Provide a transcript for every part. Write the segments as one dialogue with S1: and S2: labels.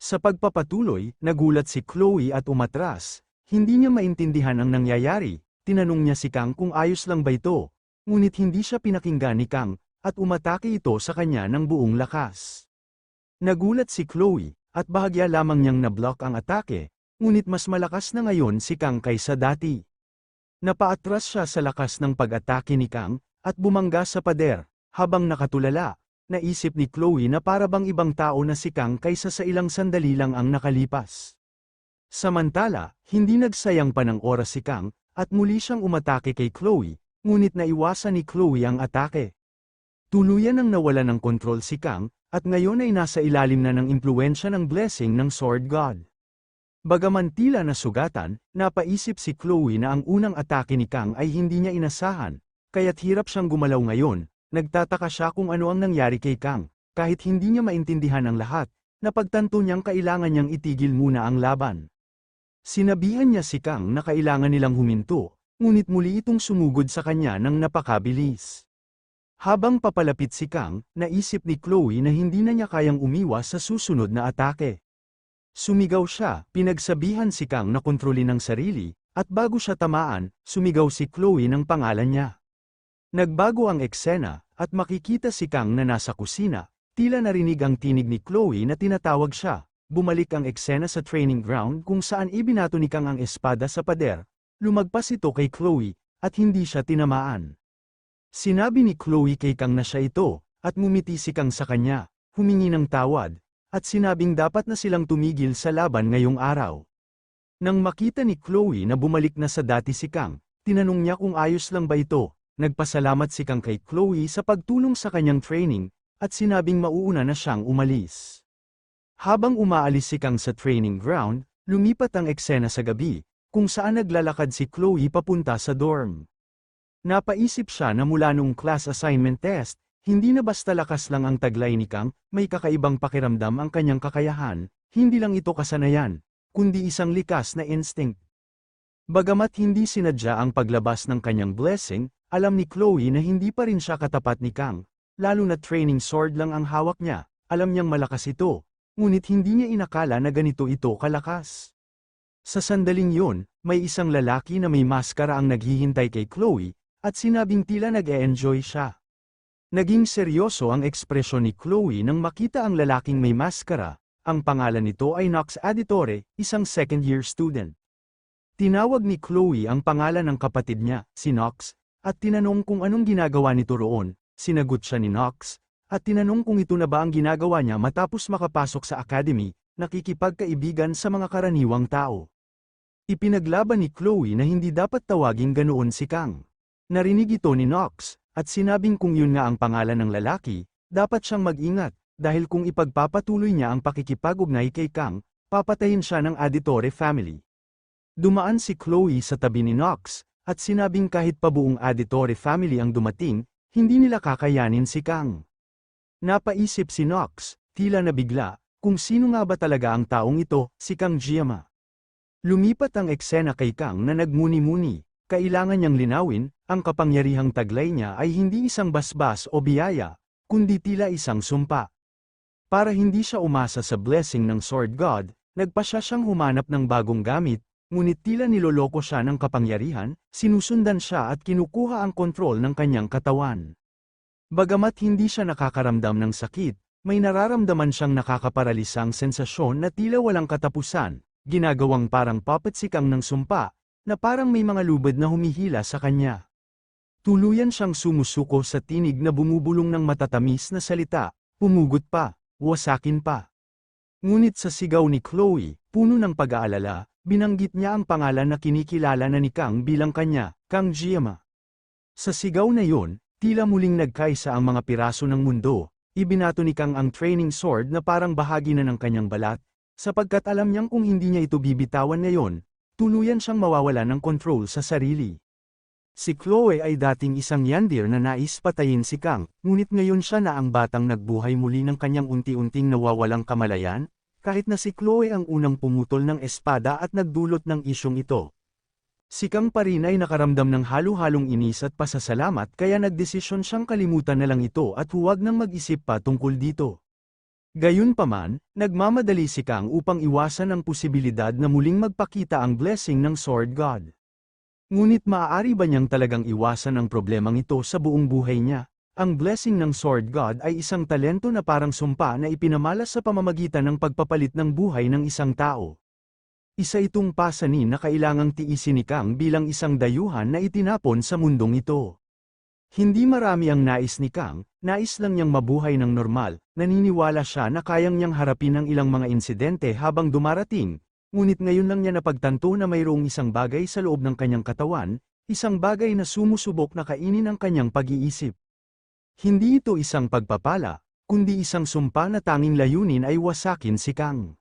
S1: Sa pagpapatuloy, nagulat si Chloe at umatras. Hindi niya maintindihan ang nangyayari. Tinanong niya si Kang kung ayos lang ba ito. Ngunit hindi siya pinakinggan ni Kang, at umatake ito sa kanya ng buong lakas. Nagulat si Chloe, at bahagya lamang niyang nablock ang atake, ngunit mas malakas na ngayon si Kang kaysa dati. Napaatras siya sa lakas ng pag-atake ni Kang, at bumangga sa pader. Habang nakatulala, naisip ni Chloe na para bang ibang tao na si Kang kaysa sa ilang sandali lang ang nakalipas. Samantala, hindi nagsayang pa ng oras si Kang, at muli siyang umatake kay Chloe, ngunit naiwasan ni Chloe ang atake. Tuluyan nang nawala ng kontrol si Kang, at ngayon ay nasa ilalim na ng impluwensya ng blessing ng Sword God. Bagaman tila nasugatan, napaisip si Chloe na ang unang atake ni Kang ay hindi niya inasahan, kaya't hirap siyang gumalaw ngayon. Nagtataka siya kung ano ang nangyari kay Kang, kahit hindi niya maintindihan ang lahat, napagtanto niyang kailangan niyang itigil muna ang laban. Sinabihan niya si Kang na kailangan nilang huminto, ngunit muli itong sumugod sa kanya ng napakabilis. Habang papalapit si Kang, naisip ni Chloe na hindi na niya kayang umiwas sa susunod na atake. Sumigaw siya, pinagsabihan si Kang na kontrolin ang sarili, at bago siya tamaan, sumigaw si Chloe ng pangalan niya. Nagbago ang eksena, at makikita si Kang na nasa kusina, tila narinig ang tinig ni Chloe na tinatawag siya. Bumalik ang eksena sa training ground kung saan ibinato ni Kang ang espada sa pader. Lumagpas ito kay Chloe, at hindi siya tinamaan. Sinabi ni Chloe kay Kang na siya ito, at ngumiti si Kang sa kanya, humingi ng tawad, at sinabing dapat na silang tumigil sa laban ngayong araw. Nang makita ni Chloe na bumalik na sa dati si Kang, tinanong niya kung ayos lang ba ito. Nagpasalamat si Kang kay Chloe sa pagtulong sa kanyang training, at sinabing mauuna na siyang umalis. Habang umaalis si Kang sa training ground, lumipat ang eksena sa gabi, kung saan naglalakad si Chloe papunta sa dorm. Napaisip siya na mula nung class assignment test, hindi na basta lakas lang ang taglay ni Kang, may kakaibang pakiramdam ang kanyang kakayahan, hindi lang ito kasanayan, kundi isang likas na instinct. Bagamat hindi sinadya ang paglabas ng kanyang blessing, alam ni Chloe na hindi pa rin siya katapat ni Kang, lalo na training sword lang ang hawak niya, alam niyang malakas ito, ngunit hindi niya inakala na ganito ito kalakas. Sa sandaling yun, may isang lalaki na may maskara ang naghihintay kay Chloe, at sinabing tila nag-e-enjoy siya. Naging seryoso ang ekspresyon ni Chloe nang makita ang lalaking may maskara, ang pangalan nito ay Nox Aditore, isang second-year student. Tinawag ni Chloe ang pangalan ng kapatid niya, si Nox, at tinanong kung anong ginagawa nito roon. Sinagot siya ni Nox, at tinanong kung ito na ba ang ginagawa niya matapos makapasok sa academy, nakikipagkaibigan sa mga karaniwang tao. Ipinaglaban ni Chloe na hindi dapat tawaging ganoon si Kang. Narinig ito ni Nox, at sinabing kung yun nga ang pangalan ng lalaki, dapat siyang mag-ingat, dahil kung ipagpapatuloy niya ang pakikipag-ugnay kay Kang, papatayin siya ng Aditore family. Dumaan si Chloe sa tabi ni Nox, at sinabing kahit pa buong Aditore family ang dumating, hindi nila kakayanin si Kang. Napaisip si Nox, tila nabigla, kung sino nga ba talaga ang taong ito, si Kang Jiama. Lumipat ang eksena kay Kang na nagmuni-muni, kailangan niyang linawin, ang kapangyarihang taglay niya ay hindi isang basbas o biyaya, kundi tila isang sumpa. Para hindi siya umasa sa blessing ng Sword God, nagpasya siyang humanap ng bagong gamit, ngunit tila niloloko siya ng kapangyarihan, sinusundan siya at kinukuha ang kontrol ng kanyang katawan. Bagamat hindi siya nakakaramdam ng sakit, may nararamdaman siyang nakakaparalisang sensasyon na tila walang katapusan, ginagawang parang puppet si Kang ng sumpa, na parang may mga lubid na humihila sa kanya. Tuluyan siyang sumusuko sa tinig na bumubulong ng matatamis na salita, pumugot pa, wasakin pa. Ngunit sa sigaw ni Chloe, puno ng pag-aalala, binanggit niya ang pangalan na kinikilala na ni Kang bilang kanya, Kang Jiama. Sa sigaw na yon, tila muling nagkaisa ang mga piraso ng mundo, ibinato ni Kang ang training sword na parang bahagi na ng kanyang balat, sapagkat alam niyang kung hindi niya ito bibitawan ngayon, tuluyan siyang mawawala ng kontrol sa sarili. Si Chloe ay dating isang yandir na nais patayin si Kang, ngunit ngayon siya na ang batang nagbuhay muli ng kanyang unti-unting nawawalang kamalayan, kahit na si Chloe ang unang pumutol ng espada at nagdulot ng isyong ito. Si Kang pa rin ay nakaramdam ng halo-halong inis at pasasalamat kaya nagdesisyon siyang kalimutan na lang ito at huwag nang mag-isip pa tungkol dito. Gayunpaman, nagmamadali si Kang upang iwasan ang posibilidad na muling magpakita ang blessing ng Sword God. Ngunit maaari ba niyang talagang iwasan ang problemang ito sa buong buhay niya? Ang blessing ng Sword God ay isang talento na parang sumpa na ipinamalas sa pamamagitan ng pagpapalit ng buhay ng isang tao. Isa itong pasanin na kailangang tiisin ni Kang bilang isang dayuhan na itinapon sa mundong ito. Hindi marami ang nais ni Kang, nais lang niyang mabuhay ng normal, naniniwala siya na kayang niyang harapin ang ilang mga insidente habang dumarating, ngunit ngayon lang niya napagtanto na mayroong isang bagay sa loob ng kanyang katawan, isang bagay na sumusubok na kainin ang kanyang pag-iisip. Hindi ito isang pagpapala, kundi isang sumpa na tanging layunin ay wasakin si Kang.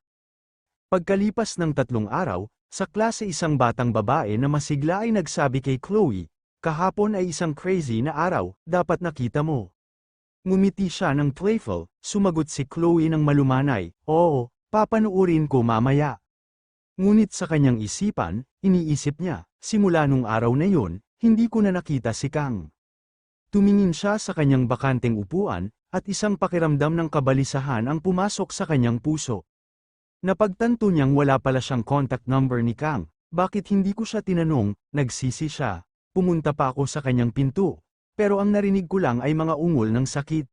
S1: Pagkalipas ng 3 araw, sa klase isang batang babae na masigla ay nagsabi kay Chloe, "Kahapon ay isang crazy na araw, dapat nakita mo." Ngumiti siya ng playful, sumagot si Chloe ng malumanay, "Oo, papanuurin ko mamaya." Ngunit sa kanyang isipan, iniisip niya, simula nung araw na yun, hindi ko na nakita si Kang. Tumingin siya sa kanyang bakanteng upuan, at isang pakiramdam ng kabalisahan ang pumasok sa kanyang puso. Napagtanto niyang wala pala siyang contact number ni Kang. Bakit hindi ko siya tinanong? Nagsisi siya. Pumunta pa ako sa kanyang pinto, pero ang narinig ko lang ay mga ungol ng sakit.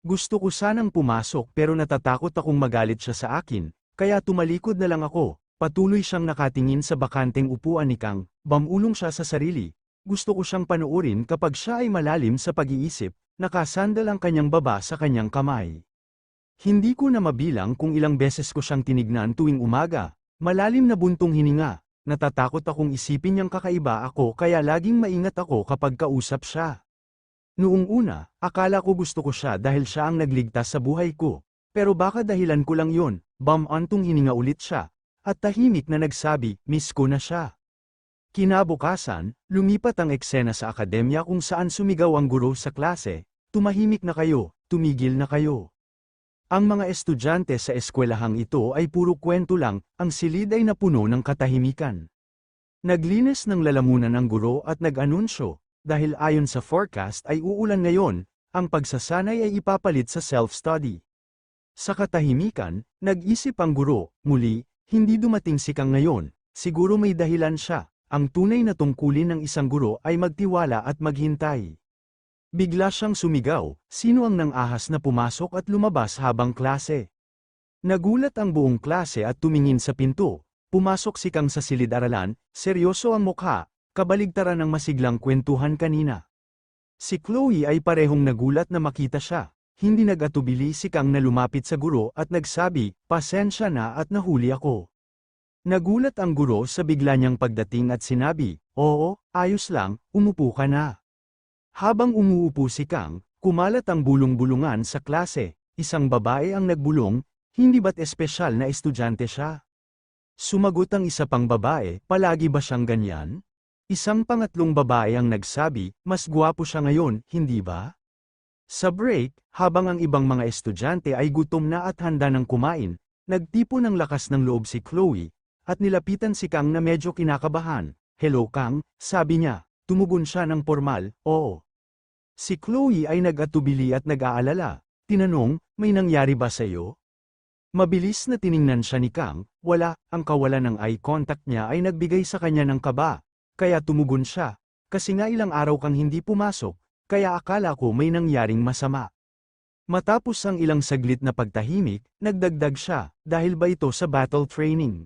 S1: Gusto ko sanang pumasok pero natatakot akong magalit siya sa akin, kaya tumalikod na lang ako. Patuloy siyang nakatingin sa bakanteng upuan ni Kang, bamulong siya sa sarili. Gusto ko siyang panuurin kapag siya ay malalim sa pag-iisip, nakasandal ang kanyang baba sa kanyang kamay. Hindi ko na mabilang kung ilang beses ko siyang tinignan tuwing umaga, malalim na buntong hininga. Natatakot akong isipin niyang kakaiba ako kaya laging maingat ako kapag kausap siya. Noong una, akala ko gusto ko siya dahil siya ang nagligtas sa buhay ko. Pero baka dahilan ko lang yon, antong hininga ulit siya. At tahimik na nagsabi, "Miss ko na siya." Kinabukasan, lumipat ang eksena sa akademya kung saan sumigaw ang guro sa klase, "Tumahimik na kayo, tumigil na kayo." Ang mga estudyante sa eskwelahang ito ay puro kwento lang, ang silid ay napuno ng katahimikan. Naglinis ng lalamunan ang guro at nag-anunsyo, dahil ayon sa forecast ay uulan ngayon, ang pagsasanay ay ipapalit sa self-study. Sa katahimikan, nag-isip ang guro, muli, hindi dumating si Kang ngayon, siguro may dahilan siya. Ang tunay na tungkulin ng isang guro ay magtiwala at maghintay. Bigla siyang sumigaw, "Sino ang nang-ahas na pumasok at lumabas habang klase?" Nagulat ang buong klase at tumingin sa pinto. Pumasok si Kang sa silid-aralan, seryoso ang mukha, kabaligtaran ng masiglang kwentuhan kanina. Si Chloe ay parehong nagulat na makita siya. Hindi nag-atubili si Kang na lumapit sa guro at nagsabi, "Pasensya na at nahuli ako." Nagulat ang guro sa bigla niyang pagdating at sinabi, "Oo, ayos lang, umupo ka na." Habang umuupo si Kang, kumalat ang bulong-bulungan sa klase. Isang babae ang nagbulong, "Hindi ba't espesyal na estudyante siya?" Sumagot ang isa pang babae, "Palagi ba siyang ganyan?" Isang pangatlong babae ang nagsabi, "Mas gwapo siya ngayon, hindi ba?" Sa break, habang ang ibang mga estudyante ay gutom na at handa ng kumain, nagtipo ng lakas ng loob si Chloe, at nilapitan si Kang na medyo kinakabahan. "Hello Kang," sabi niya. Tumugon siya ng formal, "Oo." Si Chloe ay nag-atubili at nag-aalala. Tinanong, "May nangyari ba sa iyo?" Mabilis na tiningnan siya ni Kang, wala, ang kawalan ng eye contact niya ay nagbigay sa kanya ng kaba. Kaya tumugon siya, "Kasi nga ilang araw kang hindi pumasok, kaya akala ko may nangyaring masama." Matapos ang ilang saglit na pagtahimik, nagdagdag siya, "Dahil ba ito sa battle training?"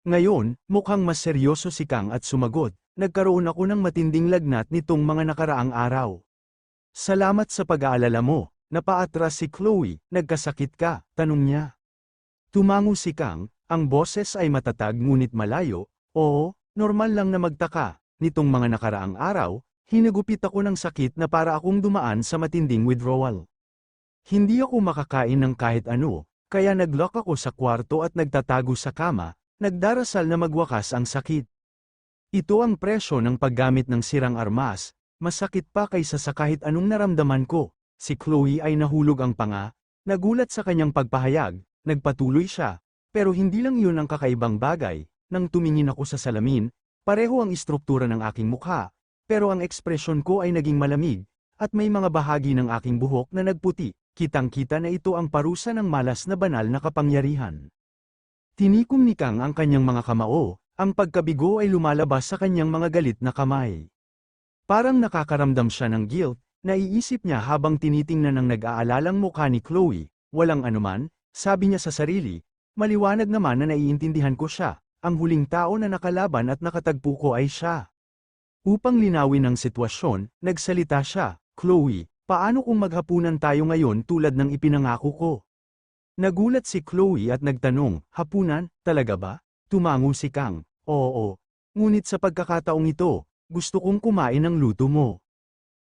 S1: Ngayon, mukhang mas seryoso si Kang at sumagot, "Nagkaroon ako ng matinding lagnat nitong mga nakaraang araw." "Salamat sa pag-aalala mo." Napaatras si Chloe, "Nagkasakit ka?" tanong niya. Tumango si Kang, ang boses ay matatag ngunit malayo, "Oo, normal lang na magtaka. Nitong mga nakaraang araw, hinagupit ako ng sakit na para akong dumaan sa matinding withdrawal. Hindi ako makakain ng kahit ano, kaya nag-lock ako sa kwarto at nagtatago sa kama, nagdarasal na magwakas ang sakit. Ito ang presyo ng paggamit ng sirang armas, masakit pa kaysa sa kahit anong naramdaman ko." Si Chloe ay nahulog ang panga, nagulat sa kanyang pagpahayag, nagpatuloy siya, "Pero hindi lang iyon ang kakaibang bagay, nang tumingin ako sa salamin, pareho ang istruktura ng aking mukha, pero ang ekspresyon ko ay naging malamig, at may mga bahagi ng aking buhok na nagputi, kitang-kita na ito ang parusa ng malas na banal na kapangyarihan. Tinikom ni Kang ang kanyang mga kamao, ang pagkabigo ay lumalabas sa kanyang mga galit na kamay. Parang nakakaramdam siya ng guilt, naiisip niya habang tinitingnan ang nag-aalalang mukha ni Chloe, walang anuman, sabi niya sa sarili, maliwanag naman na naiintindihan ko siya, ang huling tao na nakalaban at nakatagpo ko ay siya. Upang linawin ang sitwasyon, nagsalita siya, Chloe, paano kung maghapunan tayo ngayon tulad ng ipinangako ko? Nagulat si Chloe at nagtanong, hapunan, talaga ba? Tumango si Kang, oo. Ngunit sa pagkakataong ito, gusto kong kumain ng luto mo.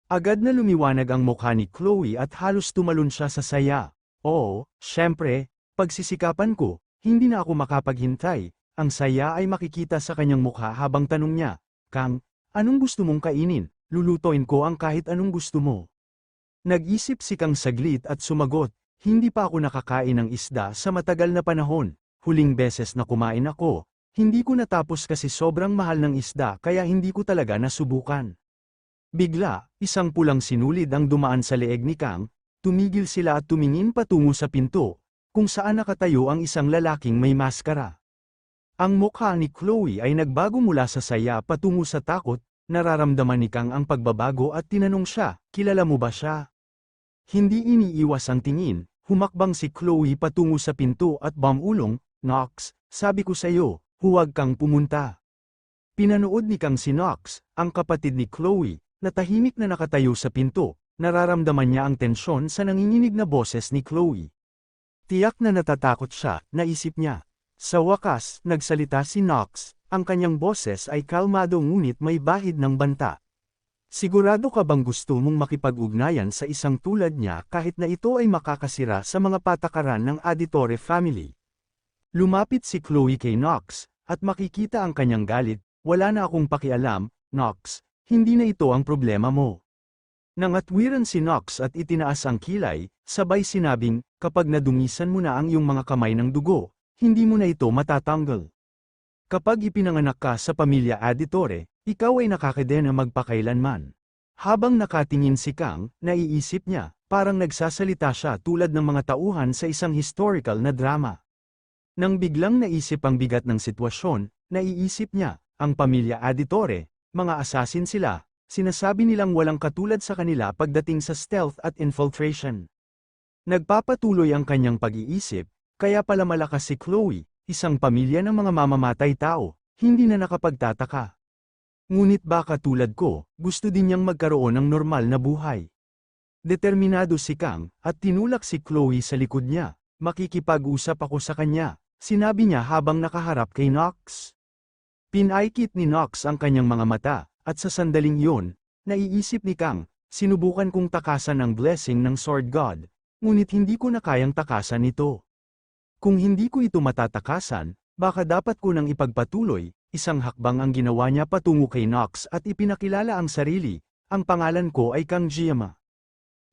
S1: Agad na lumiwanag ang mukha ni Chloe at halos tumalon siya sa saya. Oo, syempre, pagsisikapan ko, hindi na ako makapaghintay. Ang saya ay makikita sa kanyang mukha habang tanong niya, Kang, anong gusto mong kainin? Lulutuin ko ang kahit anong gusto mo. Nag-isip si Kang saglit at sumagot, hindi pa ako nakakain ng isda sa matagal na panahon. Huling beses na kumain ako, hindi ko natapos kasi sobrang mahal ng isda kaya hindi ko talaga nasubukan. Bigla, isang pulang sinulid ang dumaan sa leeg ni Kang, tumigil sila at tumingin patungo sa pinto, kung saan nakatayo ang isang lalaking may maskara. Ang mukha ni Chloe ay nagbago mula sa saya patungo sa takot, nararamdaman ni Kang ang pagbabago at tinanong siya, kilala mo ba siya? Hindi iniiwas ang tingin, humakbang si Chloe patungo sa pinto at bumulong, Knox, sabi ko sa'yo, huwag kang pumunta. Pinanood ni Kang si Knox, ang kapatid ni Chloe, na tahimik na nakatayo sa pinto, nararamdaman niya ang tensyon sa nanginginig na boses ni Chloe. Tiyak na natatakot siya, naisip niya. Sa wakas, nagsalita si Knox, ang kanyang boses ay kalmado ngunit may bahid ng banta. Sigurado ka bang gusto mong makipag-ugnayan sa isang tulad niya kahit na ito ay makakasira sa mga patakaran ng Auditore family? Lumapit si Chloe kay Knox, at makikita ang kanyang galit, wala na akong pakialam, Knox, hindi na ito ang problema mo. Nangatwiran si Knox at itinaas ang kilay, sabay sinabing, kapag nadungisan mo na ang iyong mga kamay ng dugo, hindi mo na ito matatanggal. Kapag ipinanganak ka sa pamilya Auditore, ikaw ay nakakadena magpakailanman. Habang nakatingin si Kang, naiisip niya, parang nagsasalita siya tulad ng mga tauhan sa isang historical na drama. Nang biglang naisip ang bigat ng sitwasyon, naiisip niya, ang pamilya Auditore, mga assassin sila, sinasabi nilang walang katulad sa kanila pagdating sa stealth at infiltration. Nagpapatuloy ang kanyang pag-iisip, kaya pala malakas si Chloe, isang pamilya ng mga mamamatay tao, hindi na nakapagtataka. Ngunit baka tulad ko, gusto din niyang magkaroon ng normal na buhay. Determinado si Kang, at tinulak si Chloe sa likod niya, makikipag-usap ako sa kanya, sinabi niya habang nakaharap kay Knox. Pinaikit ni Knox ang kanyang mga mata, at sa sandaling iyon, naiisip ni Kang, sinubukan kong takasan ang blessing ng Sword God, ngunit hindi ko na kayang takasan ito. Kung hindi ko ito matatakasan, baka dapat ko nang ipagpatuloy, isang hakbang ang ginawa niya patungo kay Knox at ipinakilala ang sarili, ang pangalan ko ay Kang Jiama.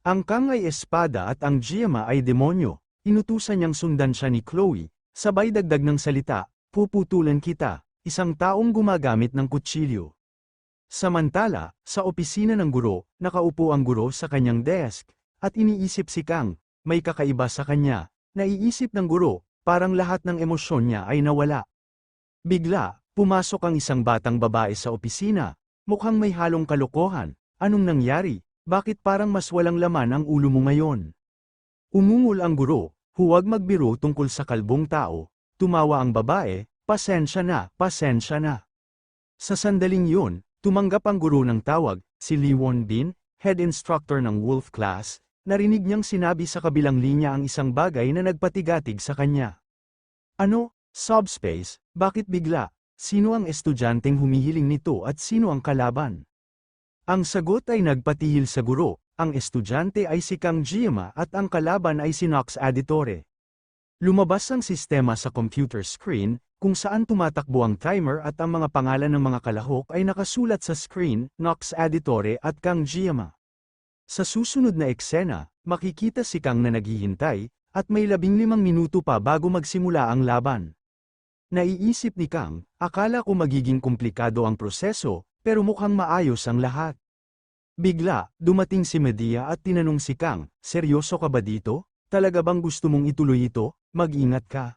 S1: Ang Kang ay espada at ang Jiama ay demonyo, inutusan niyang sundan siya ni Chloe, sabay dagdag ng salita, puputulan kita, isang taong gumagamit ng kutsilyo. Samantala, sa opisina ng guro, nakaupo ang guro sa kanyang desk, at iniisip si Kang, may kakaiba sa kanya. Naiisip ng guro, parang lahat ng emosyon niya ay nawala. Bigla, pumasok ang isang batang babae sa opisina, mukhang may halong kalokohan, anong nangyari, bakit parang mas walang laman ang ulo mo ngayon? Umungol ang guro, huwag magbiro tungkol sa kalbong tao, tumawa ang babae, pasensya na, pasensya na. Sa sandaling yun, tumanggap ang guro ng tawag, si Lee Won Bin, head instructor ng Wolf Class. Narinig niyang sinabi sa kabilang linya ang isang bagay na nagpatigatig sa kanya. Ano, subspace, bakit bigla? Sino ang estudyanteng humihiling nito at sino ang kalaban? Ang sagot ay nagpatihil sa guro, ang estudyante ay si Kang Jiama at ang kalaban ay si Knox Auditore. Lumabas ang sistema sa computer screen, kung saan tumatakbo ang timer at ang mga pangalan ng mga kalahok ay nakasulat sa screen, Knox Auditore at Kang Jiama. Sa susunod na eksena, makikita si Kang na naghihintay, at may 15 minuto pa bago magsimula ang laban. Naiisip ni Kang, akala ko magiging komplikado ang proseso, pero mukhang maayos ang lahat. Bigla, dumating si Medea at tinanong si Kang, seryoso ka ba dito? Talaga bang gusto mong ituloy ito? Mag-ingat ka.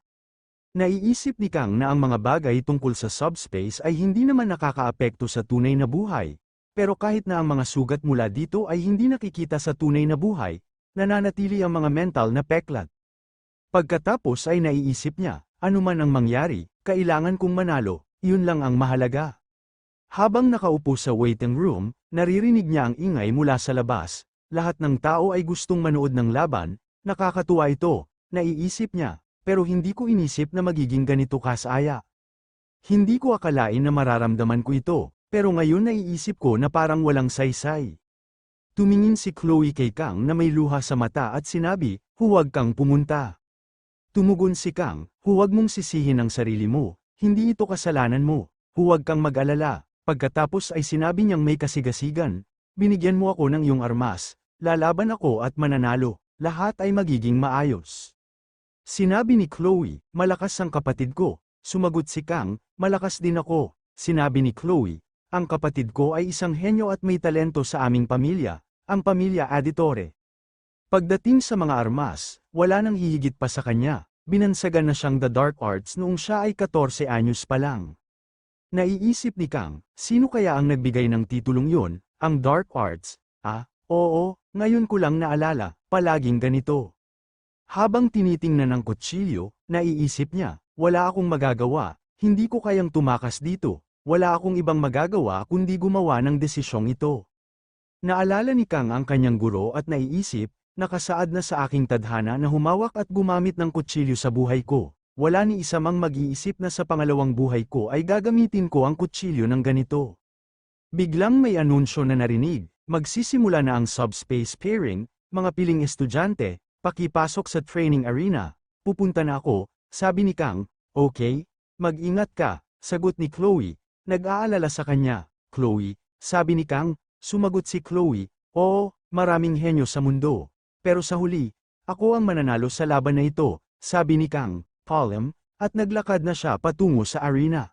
S1: Naiisip ni Kang na ang mga bagay tungkol sa subspace ay hindi naman nakakaapekto sa tunay na buhay. Pero kahit na ang mga sugat mula dito ay hindi nakikita sa tunay na buhay, nananatili ang mga mental na peklat. Pagkatapos ay naiisip niya, anuman ang mangyari, kailangan kong manalo, iyon lang ang mahalaga. Habang nakaupo sa waiting room, naririnig niya ang ingay mula sa labas. Lahat ng tao ay gustong manood ng laban, nakakatuwa ito, naiisip niya. Pero hindi ko inisip na magiging ganito kasaya. Hindi ko akalain na mararamdaman ko ito, pero ngayon naiisip ko na parang walang saysay. Tumingin si Chloe kay Kang na may luha sa mata at sinabi, huwag kang pumunta. Tumugon si Kang, huwag mong sisihin ang sarili mo, hindi ito kasalanan mo, huwag kang mag-alala. Pagkatapos ay sinabi niyang may kasigasigan, binigyan mo ako ng iyong armas, lalaban ako at mananalo, lahat ay magiging maayos. Sinabi ni Chloe, malakas ang kapatid ko. Sumagot si Kang, malakas din ako. Sinabi ni Chloe, ang kapatid ko ay isang henyo at may talento sa aming pamilya, ang pamilya Aditore. Pagdating sa mga armas, wala nang hihigit pa sa kanya. Binansagan na siyang the dark arts noong siya ay 14 anyos pa lang. Naiisip ni Kang, sino kaya ang nagbigay ng titulong yun, ang dark arts? Oo, ngayon ko lang naalala, palaging ganito. Habang tinitingnan ng kutsilyo, naiisip niya, wala akong magagawa, hindi ko kayang tumakas dito, wala akong ibang magagawa kundi gumawa ng desisyong ito. Naalala ni Kang ang kanyang guro at naiisip, nakasaad na sa aking tadhana na humawak at gumamit ng kutsilyo sa buhay ko. Wala ni isa mang mag-iisip na sa pangalawang buhay ko ay gagamitin ko ang kutsilyo ng ganito. Biglang may anunsyo na narinig, magsisimula na ang subspace pairing, mga piling estudyante, pakipasok sa training arena, pupunta na ako, sabi ni Kang, okay, mag-ingat ka, sagot ni Chloe, nag-aalala sa kanya, Chloe, sabi ni Kang, sumagot si Chloe, oo, maraming henyo sa mundo, pero sa huli, ako ang mananalo sa laban na ito, sabi ni Kang, Palm, at naglakad na siya patungo sa arena.